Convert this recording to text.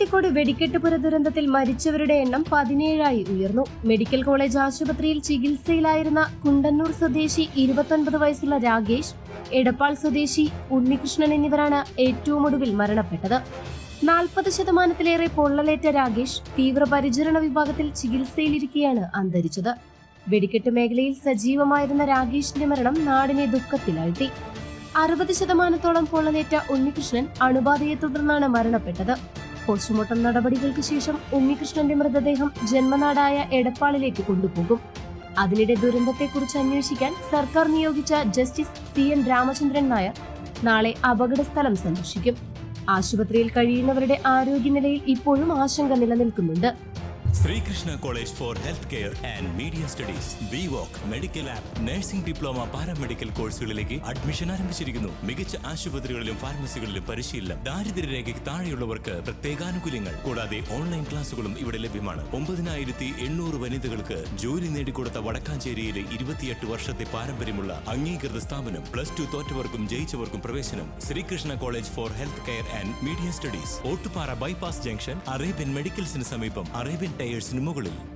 കുറ്റിയാട്ടിക്കോട് വെടിക്കെട്ടുപുര ദുരന്തത്തിൽ മരിച്ചവരുടെ എണ്ണം 17ആയി ഉയർന്നു. മെഡിക്കൽ കോളേജ് ആശുപത്രിയിൽ ചികിത്സയിലായിരുന്ന കുണ്ടന്നൂർ സ്വദേശി 29 വയസ്സുള്ള രാകേഷ്, എടപ്പാൾ സ്വദേശി ഉണ്ണികൃഷ്ണൻ എന്നിവരാണ് ഏറ്റവും ഒടുവിൽ മരണപ്പെട്ടത്. 40% പൊള്ളലേറ്റ രാകേഷ് തീവ്രപരിചരണ വിഭാഗത്തിൽ ചികിത്സയിലിരിക്കെയാണ് അന്തരിച്ചത്. വെടിക്കെട്ട് മേഖലയിൽ സജീവമായിരുന്ന രാകേഷിന്റെ മരണം നാടിനെ ദുഃഖത്തിലാഴ്ത്തി. 60% പൊള്ളലേറ്റ ഉണ്ണികൃഷ്ണൻ അണുബാധയെ തുടർന്നാണ് മരണപ്പെട്ടത്. പോസ്റ്റ്മോർട്ടം നടപടികൾക്ക് ശേഷം ഉണ്ണികൃഷ്ണന്റെ മൃതദേഹം ജന്മനാടായ എടപ്പാളിലേക്ക് കൊണ്ടുപോകും. അതിനിടെ ദുരന്തത്തെക്കുറിച്ച് അന്വേഷിക്കാൻ സർക്കാർ നിയോഗിച്ച ജസ്റ്റിസ് CN രാമചന്ദ്രൻ നായർ നാളെ അപകടസ്ഥലം സന്ദർശിക്കും. ആശുപത്രിയിൽ കഴിയുന്നവരുടെ ആരോഗ്യനിലയിൽ ഇപ്പോഴും ആശങ്ക നിലനിൽക്കുന്നുണ്ട്. Sreekrishna college for health care and media studies BVOC medical ആപ്പ് നഴ്സിംഗ് ഡിപ്ലോമ പാരാമെഡിക്കൽ കോഴ്സുകളിലേക്ക് അഡ്മിഷൻ ആരംഭിച്ചിരിക്കുന്നു. മികച്ച ആശുപത്രികളിലും ഫാർമസികളിലും പരിശീലനം. ദാരിദ്ര്യരേഖയ്ക്ക് താഴെയുള്ളവർക്ക് പ്രത്യേകാനുകൂല്യങ്ങൾ. കൂടാതെ ഓൺലൈൻ ക്ലാസുകളും ഇവിടെ ലഭ്യമാണ്. 9800 വനിതകൾക്ക് ജോലി നേടിക്കൊടുത്ത വടക്കാഞ്ചേരിയിലെ 28 വർഷത്തെ പാരമ്പര്യമുള്ള അംഗീകൃത സ്ഥാപനം. +2 തോറ്റവർക്കും ജയിച്ചവർക്കും പ്രവേശനം. Sreekrishna college for health care and media studies, Ottupara bypass junction, Arabian മെഡിക്കൽസിന് സമീപം, അറേബ്യൻ ടയേഴ്സിന് മുകളിൽ.